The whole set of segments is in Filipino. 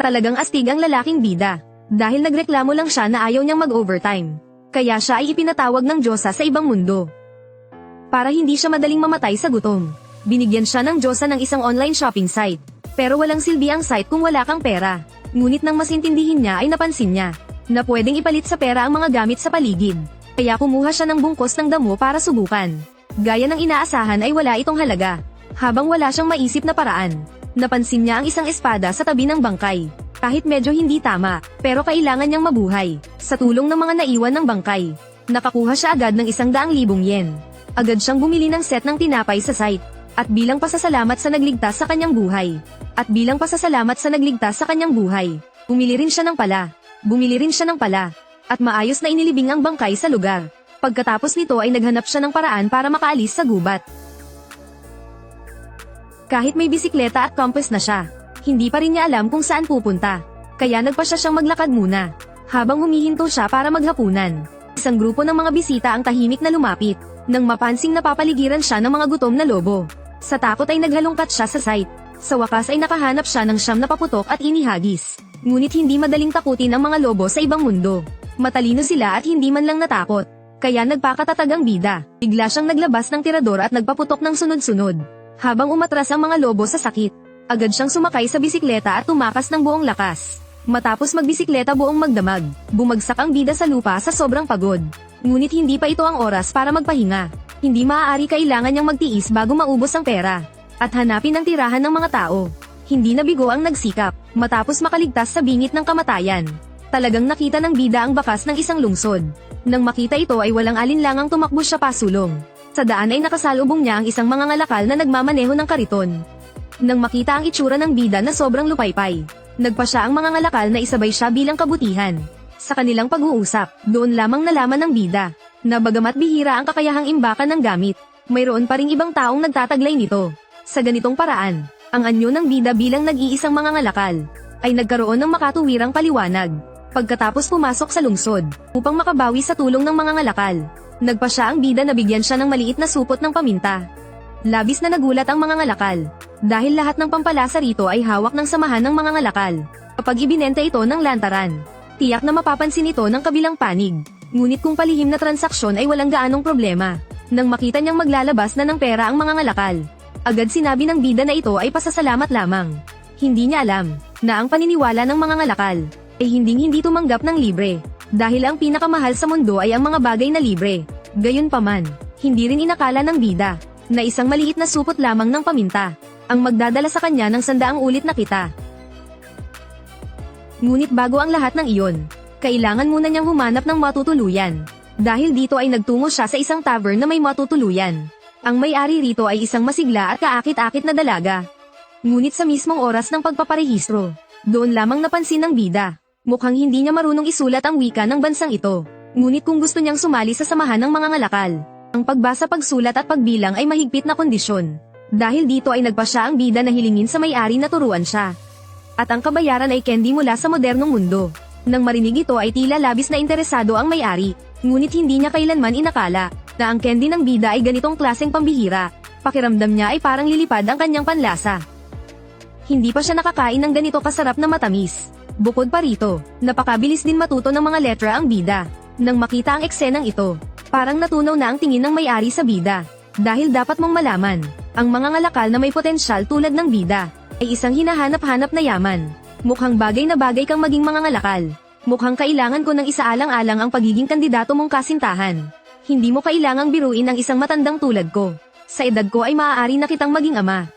Talagang astig ang lalaking bida. Dahil nagreklamo lang siya na ayaw niyang mag-overtime. Kaya siya ay ipinatawag ng Diyosa sa ibang mundo. Para hindi siya madaling mamatay sa gutom, binigyan siya ng Diyosa ng isang online shopping site. Pero walang silbi ang site kung wala kang pera. Ngunit nang masintindihin niya ay napansin niya na pwedeng ipalit sa pera ang mga gamit sa paligid. Kaya kumuha siya ng bungkos ng damo para subukan. Gaya ng inaasahan ay wala itong halaga. Habang wala siyang maisip na paraan, napansin niya ang isang espada sa tabi ng bangkay. Kahit medyo hindi tama, pero kailangan niyang mabuhay. Sa tulong ng mga naiwan ng bangkay, nakakuha siya agad ng 100,000 yen. Agad siyang bumili ng set ng tinapay sa site. At bilang pasasalamat sa nagligtas sa kanyang buhay. Bumili rin siya ng pala. At maayos na inilibing ang bangkay sa lugar. Pagkatapos nito ay naghanap siya ng paraan para makaalis sa gubat. Kahit may bisikleta at compass na siya, hindi pa rin niya alam kung saan pupunta. Kaya nagpasya siyang maglakad muna. Habang humihinto siya para maghapunan, isang grupo ng mga bisita ang tahimik na lumapit. Nang mapansing napapaligiran siya ng mga gutom na lobo. Sa takot ay naghalongkat siya sa site. Sa wakas ay nakahanap siya ng 9 na paputok at inihagis. Ngunit hindi madaling takutin ang mga lobo sa ibang mundo. Matalino sila at hindi man lang natakot. Kaya nagpakatatag ang bida. Bigla siyang naglabas ng tirador at nagpaputok ng sunod-sunod. Habang umatras ang mga lobo sa sakit, agad siyang sumakay sa bisikleta at tumakas ng buong lakas. Matapos magbisikleta buong magdamag, bumagsak ang bida sa lupa sa sobrang pagod. Ngunit hindi pa ito ang oras para magpahinga. Hindi maaari, kailangan niyang magtiis bago maubos ang pera. At hanapin ang tirahan ng mga tao. Hindi nabigo ang nagsikap, matapos makaligtas sa bingit ng kamatayan. Talagang nakita ng bida ang bakas ng isang lungsod. Nang makita ito ay walang alinlangang tumakbo siya pasulong. Sa daan ay nakasalubong niya ang isang mangangalakal na nagmamaneho ng kariton. Nang makita ang itsura ng bida na sobrang lupaypay, nagpa siya ang mangangalakal na isabay siya bilang kabutihan. Sa kanilang pag-uusap, doon lamang nalaman ng bida na bagamat bihira ang kakayahang imbakan ng gamit, mayroon pa ring ibang taong nagtataglay nito. Sa ganitong paraan, ang anyo ng bida bilang nag-iisang mangangalakal ay nagkaroon ng makatuwirang paliwanag. Pagkatapos pumasok sa lungsod, upang makabawi sa tulong ng mangangalakal, nagpa siya ang bida na bigyan siya ng maliit na supot ng paminta. Labis na nagulat ang mangangalakal, dahil lahat ng pampalasa rito ay hawak ng samahan ng mangangalakal. Kapag ibinenta ito ng lantaran, tiyak na mapapansin ito ng kabilang panig. Ngunit kung palihim na transaksyon ay walang gaanong problema. Nang makita niyang maglalabas na ng pera ang mangangalakal, agad sinabi ng bida na ito ay pasasalamat lamang. Hindi niya alam na ang paniniwala ng mangangalakal ay hindi tumanggap ng libre. Dahil ang pinakamahal sa mundo ay ang mga bagay na libre. Gayunpaman, hindi rin inakala ng bida na isang maliit na supot lamang ng paminta ang magdadala sa kanya ng 100 ulit na kita. Ngunit bago ang lahat ng iyon, kailangan muna niyang humanap ng matutuluyan. Dahil dito ay nagtungo siya sa isang tavern na may matutuluyan. Ang may-ari rito ay isang masigla at kaakit-akit na dalaga. Ngunit sa mismong oras ng pagpaparehistro, doon lamang napansin ng bida. Mukhang hindi niya marunong isulat ang wika ng bansang ito. Ngunit kung gusto niyang sumali sa samahan ng mga ngalakal, ang pagbasa, pagsulat at pagbilang ay mahigpit na kondisyon. Dahil dito ay nagpa siya ang bida na hilingin sa may-ari na turuan siya. At ang kabayaran ay candy mula sa modernong mundo. Nang marinig ito ay tila labis na interesado ang may-ari. Ngunit hindi niya kailanman inakala na ang candy ng bida ay ganitong klaseng pambihira. Pakiramdam niya ay parang lilipad ang kanyang panlasa. Hindi pa siya nakakain ng ganito kasarap na matamis. Bukod pa rito, napakabilis din matuto ng mga letra ang bida. Nang makita ang eksenang ito, parang natunaw na ang tingin ng may-ari sa bida. Dahil dapat mong malaman, ang mga ngalakal na may potensyal tulad ng bida ay isang hinahanap-hanap na yaman. Mukhang bagay na bagay kang maging mga ngalakal. Mukhang kailangan ko ng isaalang-alang ang pagiging kandidato mong kasintahan. Hindi mo kailangang biruin ang isang matandang tulad ko. Sa edad ko ay maaari na kitang maging ama.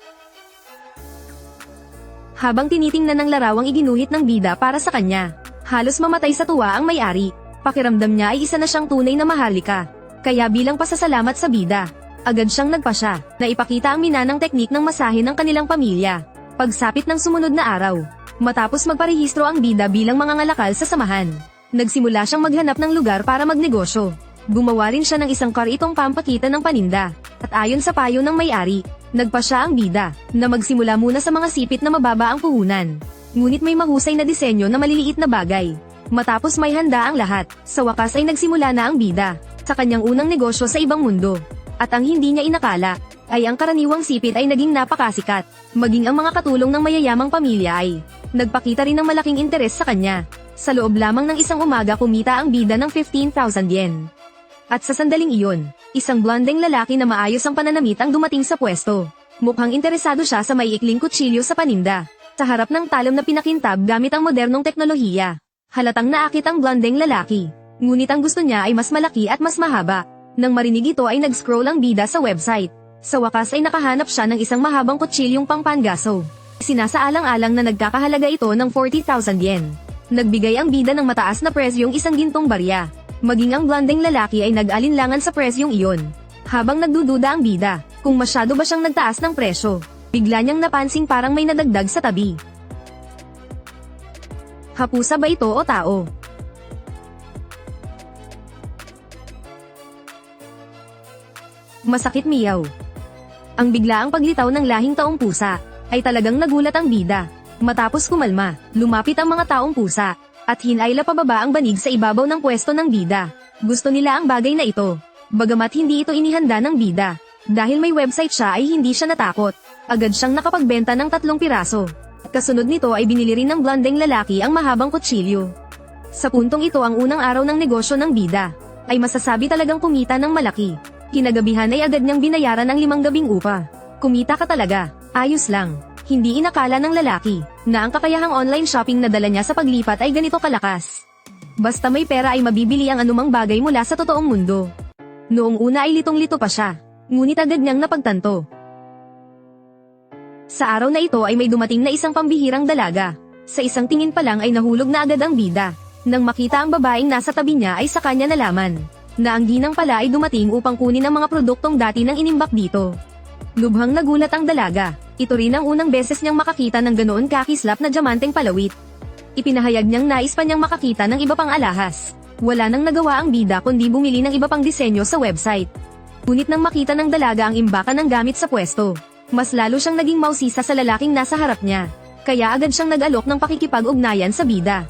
Habang tinitingnan ng larawang iginuhit ng bida para sa kanya, halos mamatay sa tuwa ang may-ari. Pakiramdam niya ay isa na siyang tunay na maharlika. Kaya bilang pasasalamat sa bida, agad siyang nagpasya na ipakita ang minanang teknik ng masahe ng kanilang pamilya. Pagsapit ng sumunod na araw, matapos magparehistro ang bida bilang mangangalakal sa samahan, nagsimula siyang maghanap ng lugar para magnegosyo. Gumawa rin siya ng isang karitong pampakita ng paninda. At ayon sa payo ng may-ari, nagpa siya ang bida na magsimula muna sa mga sipit na mababa ang puhunan. Ngunit may mahusay na disenyo na maliliit na bagay. Matapos may handa ang lahat, sa wakas ay nagsimula na ang bida sa kanyang unang negosyo sa ibang mundo. At ang hindi niya inakala, ay ang karaniwang sipit ay naging napakasikat. Maging ang mga katulong ng mayayamang pamilya ay nagpakita rin ng malaking interes sa kanya. Sa loob lamang ng isang umaga kumita ang bida ng 15,000 yen. At sa sandaling iyon, isang blondeng lalaki na maayos ang pananamit ang dumating sa pwesto. Mukhang interesado siya sa maiikling kutsilyo sa paninda. Sa harap ng talom na pinakintab gamit ang modernong teknolohiya. Halatang naakit ang blondeng lalaki. Ngunit ang gusto niya ay mas malaki at mas mahaba. Nang marinig ito ay nag-scroll ang bida sa website. Sa wakas ay nakahanap siya ng isang mahabang kutsilyong pangpangaso. Sinasaalang-alang na nagkakahalaga ito ng 40,000 yen. Nagbigay ang bida ng mataas na presyong isang gintong barya. Maging ang blondeng lalaki ay nag-alinlangan sa presyong iyon. Habang nagdududa ang bida, kung masyado ba siyang nagtaas ng presyo, bigla niyang napansing parang may nadagdag sa tabi. Hapusa ba ito o tao? Masakit miyaw. Ang biglaang paglitaw ng lahing taong pusa, ay talagang nagulat ang bida. Matapos kumalma, lumapit ang mga taong pusa, at hinayla pababa ang banig sa ibabaw ng pwesto ng bida. Gusto nila ang bagay na ito. Bagamat hindi ito inihanda ng bida. Dahil may website siya ay hindi siya natakot. Agad siyang nakapagbenta ng 3 piraso. Kasunod nito ay binili rin ng blondeng lalaki ang mahabang kutsilyo. Sa puntong ito ang unang araw ng negosyo ng bida, ay masasabi talagang kumita ng malaki. Kinagabihan ay agad niyang binayaran ang 5 gabing upa. Kumita ka talaga, ayos lang. Hindi inakala ng lalaki, na ang kakayahang online shopping na dala niya sa paglipat ay ganito kalakas. Basta may pera ay mabibili ang anumang bagay mula sa totoong mundo. Noong una ay litong-lito pa siya, ngunit agad niyang napagtanto. Sa araw na ito ay may dumating na isang pambihirang dalaga. Sa isang tingin pa lang ay nahulog na agad ang bida. Nang makita ang babaeng nasa tabi niya ay sa kanya nalaman na ang ginang pala ay dumating upang kunin ang mga produktong dati nang inimbak dito. Lubhang nagulat ang dalaga. Ito rin ang unang beses niyang makakita ng ganoon kakislap na diamanteng palawit. Ipinahayag niyang nais pa niyang makakita ng iba pang alahas. Wala nang nagawa ang bida kundi bumili ng iba pang disenyo sa website. Ngunit nang makita ng dalaga ang imbakan ng gamit sa pwesto, mas lalo siyang naging mausisa sa lalaking nasa harap niya. Kaya agad siyang nag-alok ng pakikipag-ugnayan sa bida.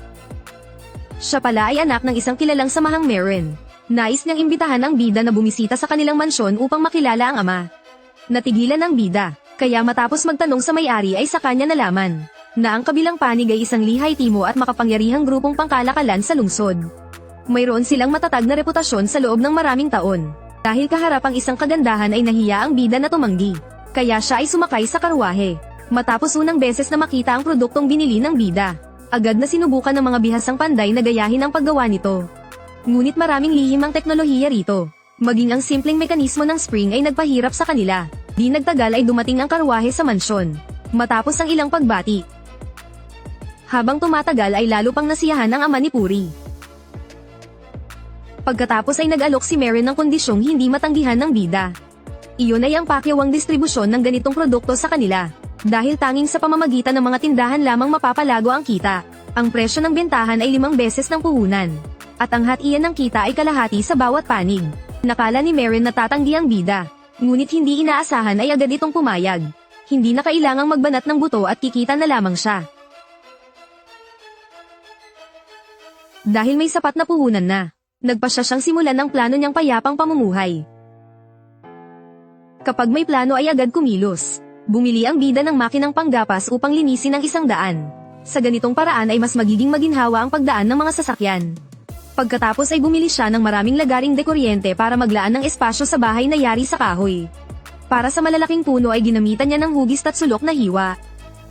Siya pala ay anak ng isang kilalang samahang meron. Nais niyang imbitahan ang bida na bumisita sa kanilang mansyon upang makilala ang ama. Natigilan ang bida, kaya matapos magtanong sa may-ari ay sa kanya nalaman na ang kabilang panig ay isang lihai timo at makapangyarihang grupong pangkalakalan sa lungsod. Mayroon silang matatag na reputasyon sa loob ng maraming taon. Dahil kaharap ang isang kagandahan ay nahiya ang bida na tumanggi, kaya siya ay sumakay sa karwahe. Matapos unang beses na makita ang produktong binili ng bida, agad na sinubukan ng mga bihasang panday na gayahin ang paggawa nito. Ngunit maraming lihim ang teknolohiya rito. Maging ang simpleng mekanismo ng spring ay nagpahirap sa kanila. Di nagtagal ay dumating ang karwahe sa mansyon. Matapos ang ilang pagbati. Habang tumatagal ay lalo pang nasiyahan ang ama ni Puri. Pagkatapos ay nag-alok si Maren ng kondisyong hindi matanggihan ng bida. Iyon ay ang pakyawang distribusyon ng ganitong produkto sa kanila. Dahil tanging sa pamamagitan ng mga tindahan lamang mapapalago ang kita. Ang presyo ng bentahan ay 5 beses ng puhunan. At ang hatian ng kita ay kalahati sa bawat panig. Nakala ni Maren na tatanggi ang bida. Ngunit hindi inaasahan ay agad itong pumayag. Hindi na kailangang magbanat ng buto at kikita na lamang siya. Dahil may sapat na puhunan na, nagpasya siyang simulan ng plano niyang payapang pamumuhay. Kapag may plano ay agad kumilos. Bumili ang bida ng makinang panggapas upang linisin ang 100. Sa ganitong paraan ay mas magiging maginhawa ang pagdaan ng mga sasakyan. Pagkatapos ay bumili siya ng maraming lagaring de kuryente para maglaan ng espasyo sa bahay na yari sa kahoy. Para sa malalaking puno ay ginamitan niya ng hugis at sulok na hiwa.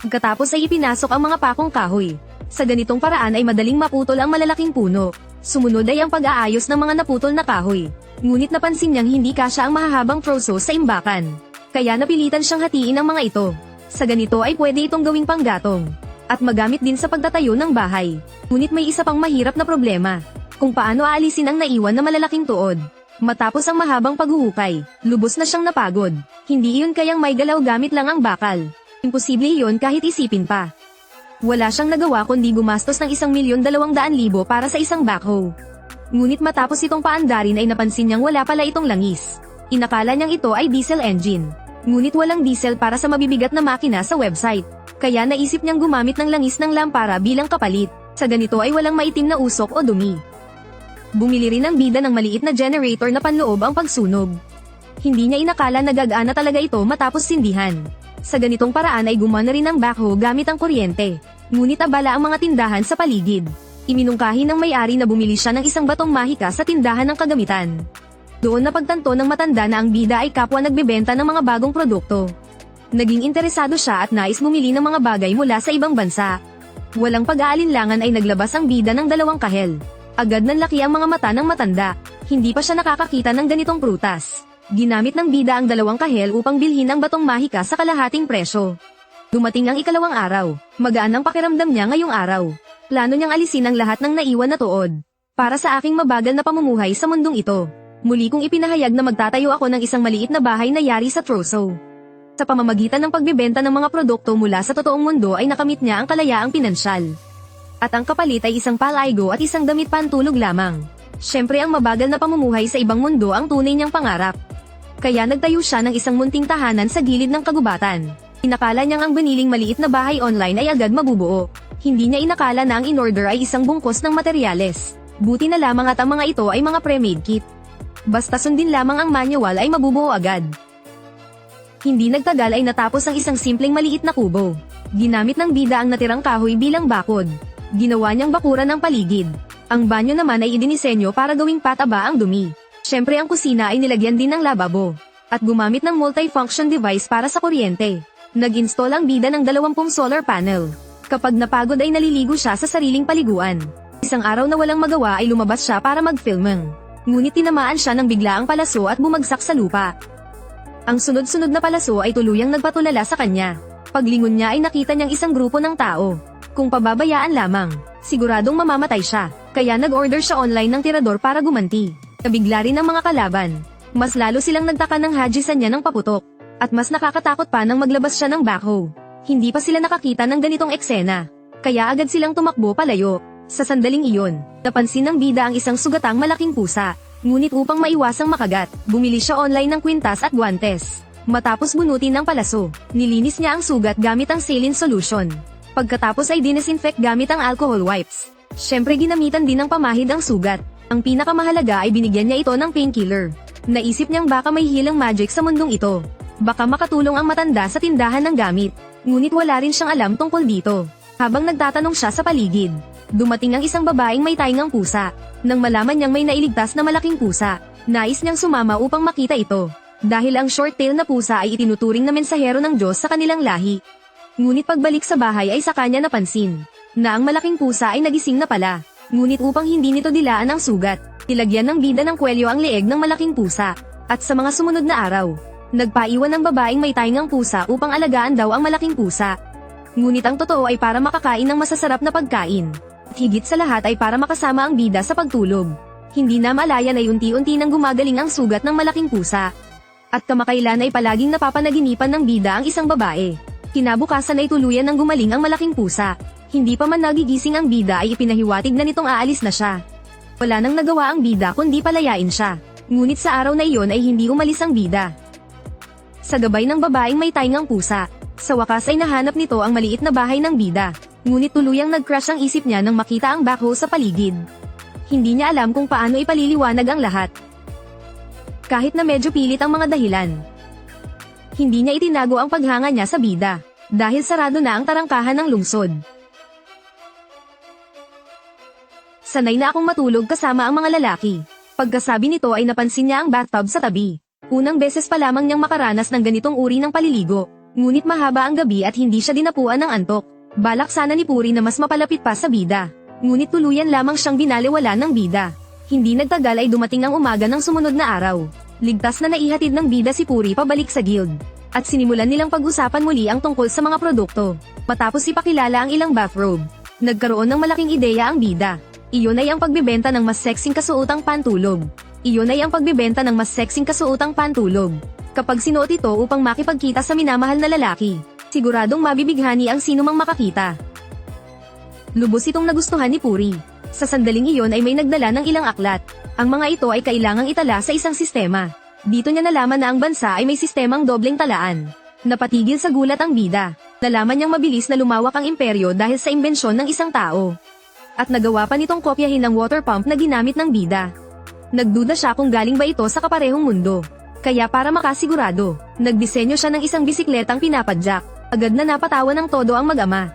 Pagkatapos ay ipinasok ang mga pakong kahoy. Sa ganitong paraan ay madaling maputol ang malalaking puno. Sumunod ay ang pag-aayos ng mga naputol na kahoy. Ngunit napansin niyang hindi kasya ang mahahabang troso sa imbakan. Kaya napilitan siyang hatiin ang mga ito. Sa ganito ay pwede itong gawing panggatong. At magamit din sa pagtatayo ng bahay. Ngunit may isa pang mahirap na problema. Kung paano aalisin ang naiwan na malalaking tuod. Matapos ang mahabang paghuhukay, lubos na siyang napagod. Hindi iyon kayang may galaw gamit lang ang bakal. Imposible iyon kahit isipin pa. Wala siyang nagawa kundi gumastos ng 1,200,000 para sa isang backhoe. Ngunit matapos itong paandarin ay napansin niyang wala pala itong langis. Inakala niyang ito ay diesel engine. Ngunit walang diesel para sa mabibigat na makina sa website. Kaya naisip niyang gumamit ng langis ng lampara bilang kapalit. Sa ganito ay walang maitim na usok o dumi. Bumili rin ang bida ng maliit na generator na panloob ang pagsunog. Hindi niya inakala na gagana talaga ito matapos sindihan. Sa ganitong paraan ay gumana rin ang backhoe gamit ang kuryente. Ngunit abala ang mga tindahan sa paligid. Iminungkahi ng may-ari na bumili siya ng isang batong mahika sa tindahan ng kagamitan. Doon napagtanto ng matanda na ang bida ay kapwa nagbebenta ng mga bagong produkto. Naging interesado siya at nais bumili ng mga bagay mula sa ibang bansa. Walang pag-aalinlangan ay naglabas ang bida ng 2 kahel. Agad nanlaki ang mga mata ng matanda. Hindi pa siya nakakakita ng ganitong prutas. Ginamit ng bida ang 2 kahel upang bilhin ang batong mahika sa kalahating presyo. Dumating ang ikalawang araw. Magaan ang pakiramdam niya ngayong araw. Plano niyang alisin ang lahat ng naiwan na tuod. Para sa aking mabagal na pamumuhay sa mundong ito. Muli kong ipinahayag na magtatayo ako ng isang maliit na bahay na yari sa troso. Sa pamamagitan ng pagbebenta ng mga produkto mula sa totoong mundo ay nakamit niya ang kalayaang pinansyal. At ang kapalit ay isang palaigo at isang damit pantulog lamang. Siyempre ang mabagal na pamumuhay sa ibang mundo ang tunay niyang pangarap. Kaya nagtayo siya ng isang munting tahanan sa gilid ng kagubatan. Inakala niyang ang biniling maliit na bahay online ay agad mabubuo. Hindi niya inakala na ang in-order ay isang bungkos ng materyales. Buti na lamang at ang mga ito ay mga pre-made kit. Basta sundin lamang ang manual ay mabubuo agad. Hindi nagtagal ay natapos ang isang simpleng maliit na kubo. Ginamit ng bida ang natirang kahoy bilang bakod. Ginawa niyang bakuran ang paligid. Ang banyo naman ay idinisenyo para gawing pataba ang dumi. Siyempre ang kusina ay nilagyan din ng lababo. At gumamit ng multi-function device para sa kuryente. Nag-install ang bida ng 20 solar panel. Kapag napagod ay naliligo siya sa sariling paliguan. Isang araw na walang magawa ay lumabas siya para mag-filming. Ngunit tinamaan siya ng biglaang palaso at bumagsak sa lupa. Ang sunod-sunod na palaso ay tuluyang nagpatulala sa kanya. Paglingon niya ay nakita niyang isang grupo ng tao. Kung pababayaan lamang, siguradong mamamatay siya. Kaya nag-order siya online ng tirador para gumanti. Nabigla rin ang mga kalaban. Mas lalo silang nagtaka ng hajisan niya ng paputok. At mas nakakatakot pa nang maglabas siya ng backhoe. Hindi pa sila nakakita ng ganitong eksena. Kaya agad silang tumakbo palayo. Sa sandaling iyon, napansin ng bida ang isang sugatang malaking pusa. Ngunit upang maiwasang makagat, bumili siya online ng kwintas at guantes. Matapos bunutin ang palaso, nilinis niya ang sugat gamit ang saline solution. Pagkatapos ay dinesinfect gamit ang alcohol wipes. Siyempre ginamitan din ng pamahid ang sugat. Ang pinakamahalaga ay binigyan niya ito ng painkiller. Naisip niyang baka may healing magic sa mundong ito. Baka makatulong ang matanda sa tindahan ng gamit. Ngunit wala rin siyang alam tungkol dito. Habang nagtatanong siya sa paligid, dumating ang isang babaeng may taingang pusa. Nang malaman niyang may nailigtas na malaking pusa, nais niyang sumama upang makita ito. Dahil ang short-tail na pusa ay itinuturing na mensahero ng Diyos sa kanilang lahi. Ngunit pagbalik sa bahay ay sa kanya napansin na ang malaking pusa ay nagising na pala. Ngunit upang hindi nito dilaan ang sugat, nilagyan ng bida ng kwelyo ang leeg ng malaking pusa. At sa mga sumunod na araw, nagpaiwan ng babaeng may taingang pusa upang alagaan daw ang malaking pusa. Ngunit ang totoo ay para makakain ng masasarap na pagkain. At higit sa lahat ay para makasama ang bida sa pagtulog. Hindi na malayan ay unti-unti nang gumagaling ang sugat ng malaking pusa. At kamakailan ay palaging napapanaginipan ng bida ang isang babae. Kinabukasan ay tuluyan ng gumaling ang malaking pusa. Hindi pa man nagigising ang bida ay ipinahiwatig na nitong aalis na siya. Wala nang nagawa ang bida kundi palayain siya. Ngunit sa araw na iyon ay hindi umalis ang bida. Sa gabay ng babaeng may taingang pusa, sa wakas ay nahanap nito ang maliit na bahay ng bida. Ngunit tuluyang nag-crash ang isip niya nang makita ang backhoe sa paligid. Hindi niya alam kung paano ipaliliwanag ang lahat. Kahit na medyo pilit ang mga dahilan. Hindi niya itinago ang paghanga niya sa bida, dahil sarado na ang tarangkahan ng lungsod. Sanay na akong matulog kasama ang mga lalaki. Pagkasabi nito ay napansin niya ang bathtub sa tabi. Unang beses pa lamang niyang makaranas ng ganitong uri ng paliligo. Ngunit mahaba ang gabi at hindi siya dinapuan ng antok. Balak sana ni Puri na mas mapalapit pa sa bida. Ngunit tuluyan lamang siyang binaliwala ng bida. Hindi nagtagal ay dumating ang umaga ng sumunod na araw. Ligtas na naihatid ng bida si Puri pabalik sa guild. At sinimulan nilang pag-usapan muli ang tungkol sa mga produkto. Matapos ipakilala ang ilang bathrobe, nagkaroon ng malaking ideya ang bida. Iyon ay ang pagbebenta ng mas sexing kasuotang pantulog. Iyon ay ang pagbebenta ng mas sexing kasuotang pantulog. Kapag sinuot ito upang makipagkita sa minamahal na lalaki, siguradong mabibighani ang sinumang makakita. Lubos itong nagustuhan ni Puri. Sa sandaling iyon ay may nagdala ng ilang aklat. Ang mga ito ay kailangang itala sa isang sistema. Dito niya nalaman na ang bansa ay may sistemang dobleng talaan. Napatigil sa gulat ang bida. Nalaman niyang mabilis na lumawak ang imperyo dahil sa imbensyon ng isang tao. At nagawa pa nitong kopyahin ng water pump na ginamit ng bida. Nagduda siya kung galing ba ito sa kaparehong mundo. Kaya para makasigurado, nagdisenyo siya ng isang bisikletang pinapadyak. Agad na napatawa ng todo ang mag-ama.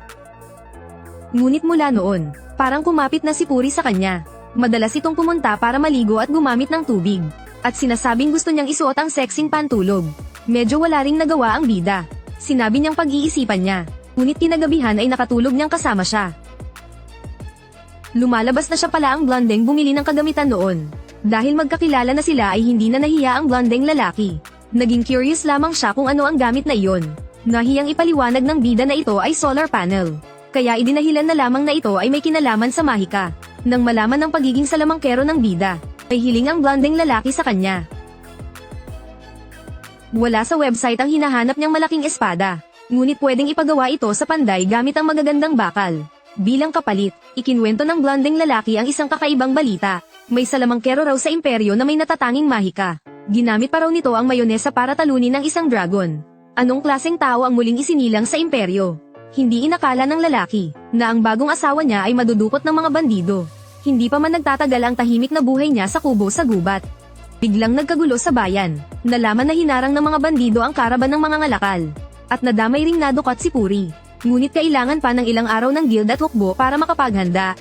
Ngunit mula noon, parang kumapit na si Puri sa kanya. Madalas itong pumunta para maligo at gumamit ng tubig. At sinasabing gusto niyang isuot ang sexing pantulog. Medyo wala ring nagawa ang bida. Sinabi niyang pag-iisipan niya. Ngunit kinagabihan ay nakatulog niyang kasama siya. Lumalabas na siya pala ang blondeng bumili ng kagamitan noon. Dahil magkakilala na sila ay hindi na nahiya ang blondeng lalaki. Naging curious lamang siya kung ano ang gamit na iyon. Nahiyang ipaliwanag ng bida na ito ay solar panel. Kaya idinahilan na lamang na ito ay may kinalaman sa mahika. Nang malaman ng pagiging salamangkero ng bida, ay hiling ang blondeng lalaki sa kanya. Wala sa website ang hinahanap niyang malaking espada. Ngunit pwedeng ipagawa ito sa panday gamit ang magagandang bakal. Bilang kapalit, ikinwento ng blondeng lalaki ang isang kakaibang balita. May salamangkero raw sa imperyo na may natatanging mahika. Ginamit pa raw nito ang mayonesa para talunin ng isang dragon. Anong klaseng tao ang muling isinilang sa imperyo? Hindi inakala ng lalaki na ang bagong asawa niya ay madudukot ng mga bandido. Hindi pa man nagtatagal ang tahimik na buhay niya sa kubo sa gubat. Biglang nagkagulo sa bayan. Nalaman na hinarang ng mga bandido ang karaban ng mga ngalakal. At nadamay ring nadukot si Puri. Ngunit kailangan pa ng ilang araw ng guild at hukbo para makapaghanda.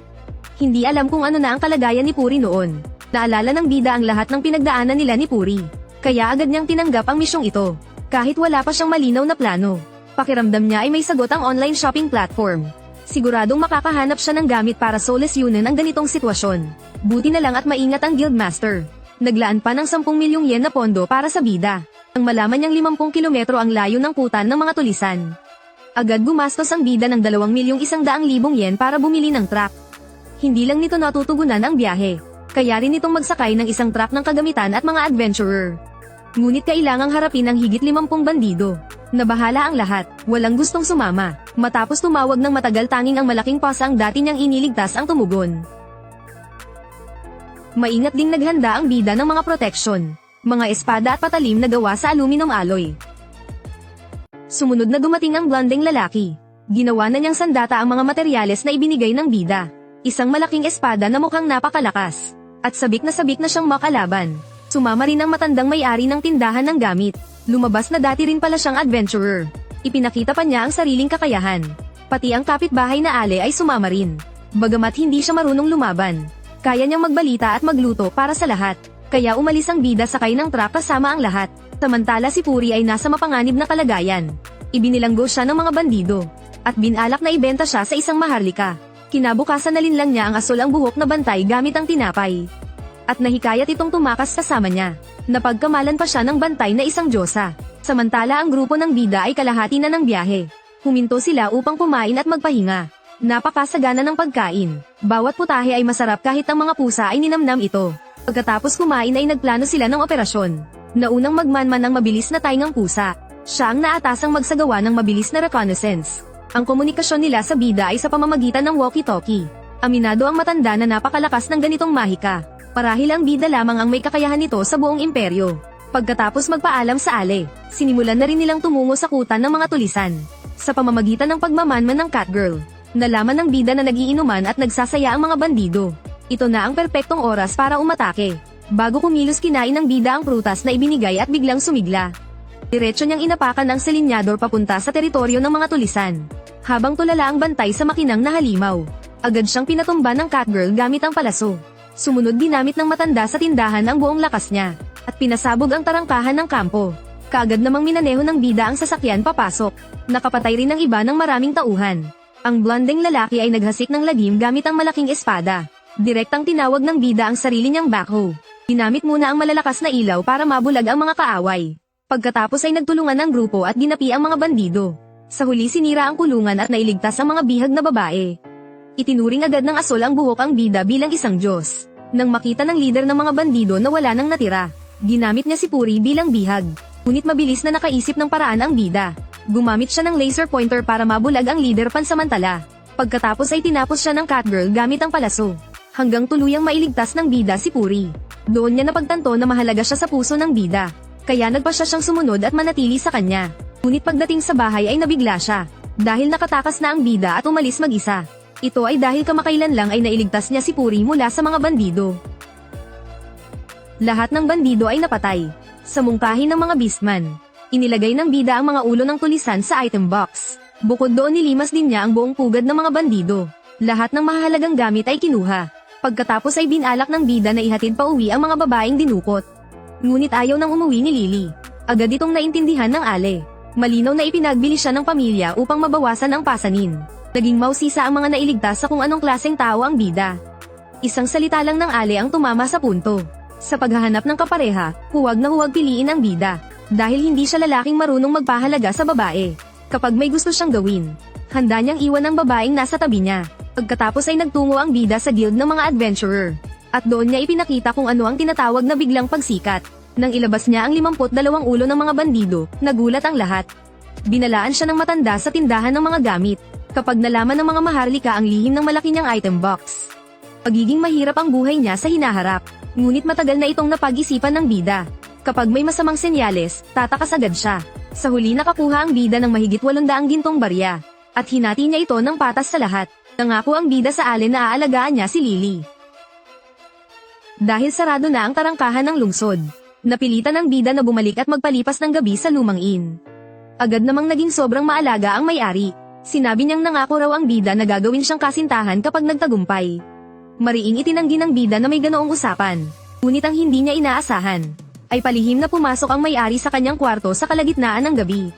Hindi alam kung ano na ang kalagayan ni Puri noon. Naalala ng bida ang lahat ng pinagdaanan nila ni Puri. Kaya agad niyang tinanggap ang misyong ito. Kahit wala pa siyang malinaw na plano. Pakiramdam niya ay may sagot ang online shopping platform. Siguradong makakahanap siya ng gamit para solusyonan ang ganitong sitwasyon. Buti na lang at maingat ang guildmaster. Naglaan pa ng 10 milyong yen na pondo para sa bida. Ang malaman niyang 50 kilometro ang layo ng kutan ng mga tulisan. Agad gumastos ang bida ng 2,100,000 yen para bumili ng truck. Hindi lang nito natutugunan ang biyahe. Kaya rin itong magsakay ng isang truck ng kagamitan at mga adventurer. Ngunit kailangang harapin ang higit 50 bandido. Nabahala ang lahat, walang gustong sumama. Matapos tumawag ng matagal tanging ang malaking pasa ang dati niyang iniligtas ang tumugon. Maingat ding naghanda ang bida ng mga proteksyon. Mga espada at patalim na gawa sa aluminum alloy. Sumunod na dumating ang blondeng lalaki. Ginawa na niyang sandata ang mga materyales na ibinigay ng bida. Isang malaking espada na mukhang napakalakas. At sabik na siyang makalaban. Sumama rin ang matandang may-ari ng tindahan ng gamit. Lumabas na dati rin pala siyang adventurer. Ipinakita pa niya ang sariling kakayahan. Pati ang kapitbahay na Ale ay sumama rin. Bagamat hindi siya marunong lumaban, kaya niyang magbalita at magluto para sa lahat. Kaya umalis ang bida sakay ng truck kasama ang lahat. Samantala si Puri ay nasa mapanganib na kalagayan. Ibinilanggo siya ng mga bandido. At binalak na ibenta siya sa isang maharlika. Kinabukasan nalinlang niya ang asul ang buhok na bantay gamit ang tinapay. At nahikayat itong tumakas kasama niya. Napagkamalan pa siya ng bantay na isang diyosa. Samantala ang grupo ng bida ay kalahati na ng biyahe. Huminto sila upang kumain at magpahinga. Napakasagana ng pagkain. Bawat putahe ay masarap kahit ang mga pusa ay ninamnam ito. Pagkatapos kumain ay nagplano sila ng operasyon. Naunang magmanman ang mabilis na taingang pusa. Siya ang naatasang magsagawa ng mabilis na reconnaissance. Ang komunikasyon nila sa bida ay sa pamamagitan ng walkie-talkie. Aminado ang matanda na napakalakas ng ganitong mahika. Marahil ang bida lamang ang may kakayahan nito sa buong imperyo. Pagkatapos magpaalam sa Ale, sinimulan na rin nilang tumungo sa kutan ng mga tulisan. Sa pamamagitan ng pagmamanman ng Catgirl, nalaman ng bida na nagiinuman at nagsasaya ang mga bandido. Ito na ang perpektong oras para umatake. Bago kumilos kinain ng bida ang prutas na ibinigay at biglang sumigla. Diretso niyang inapakan ang selinyador papunta sa teritoryo ng mga tulisan. Habang tulala ang bantay sa makinang na halimaw, agad siyang pinatumba ng Catgirl gamit ang palaso. Sumunod ginamit ng matanda sa tindahan ang buong lakas niya, at pinasabog ang tarangkahan ng kampo. Kaagad namang minaneho ng bida ang sasakyan papasok. Nakapatay rin ng iba ng maraming tauhan. Ang blondeng lalaki ay naghasik ng lagim gamit ang malaking espada. Direktang tinawag ng bida ang sarili niyang backhoe. Ginamit muna ang malalakas na ilaw para mabulag ang mga kaaway. Pagkatapos ay nagtulungan ng grupo at ginapi ang mga bandido. Sa huli sinira ang kulungan at nailigtas ang mga bihag na babae. Itinuring agad ng asul ang buhok ang bida bilang isang Diyos. Nang makita ng leader ng mga bandido na wala nang natira, ginamit niya si Puri bilang bihag. Ngunit mabilis na nakaisip ng paraan ang bida. Gumamit siya ng laser pointer para mabulag ang leader pansamantala. Pagkatapos ay tinapos siya ng Catgirl gamit ang palaso. Hanggang tuluyang mailigtas ng bida si Puri. Doon niya napagtanto na mahalaga siya sa puso ng bida. Kaya nagpa siya siyang sumunod at manatili sa kanya. Ngunit pagdating sa bahay ay nabigla siya. Dahil nakatakas na ang bida at umalis mag-isa. Ito ay dahil kamakailan lang ay nailigtas niya si Puri mula sa mga bandido. Lahat ng bandido ay napatay. Sa mungkahin ng mga beastman, inilagay ng bida ang mga ulo ng tulisan sa item box. Bukod doon nilimas din niya ang buong pugad ng mga bandido. Lahat ng mahalagang gamit ay kinuha. Pagkatapos ay binalak ng bida na ihatid pa uwi ang mga babaeng dinukot. Ngunit ayaw nang umuwi ni Lily. Agad itong naintindihan ng Ale. Malinaw na ipinagbili siya ng pamilya upang mabawasan ang pasanin. Naging mausisa ang mga nailigtas sa kung anong klaseng tao ang bida. Isang salita lang ng Ale ang tumama sa punto. Sa paghahanap ng kapareha, huwag na huwag piliin ang bida. Dahil hindi siya lalaking marunong magpahalaga sa babae. Kapag may gusto siyang gawin, handa niyang iwan ang babaeng nasa tabi niya. Pagkatapos ay nagtungo ang bida sa guild ng mga adventurer. At doon niya ipinakita kung ano ang tinatawag na biglang pagsikat. Nang ilabas niya ang 52 ulo ng mga bandido, nagulat ang lahat. Binalaan siya ng matanda sa tindahan ng mga gamit. Kapag nalaman ng mga maharlika ang lihim ng malaki niyang item box, pagiging mahirap ang buhay niya sa hinaharap. Ngunit matagal na itong napag-isipan ng bida. Kapag may masamang senyales, tatakas agad siya. Sa huli nakakuha ang bida ng mahigit 800 gintong barya. At hinati niya ito ng patas sa lahat. Nangako ang bida sa Ale na aalagaan niya si Lily. Dahil sarado na ang tarangkahan ng lungsod, napilitan ng bida na bumalik at magpalipas ng gabi sa lumang inn. Agad namang naging sobrang maalaga ang may-ari. Sinabi niyang nangako raw ang bida na gagawin siyang kasintahan kapag nagtagumpay. Mariing itinanggi ng bida na may ganoong usapan. Ngunit ang hindi niya inaasahan ay palihim na pumasok ang may-ari sa kanyang kwarto sa kalagitnaan ng gabi.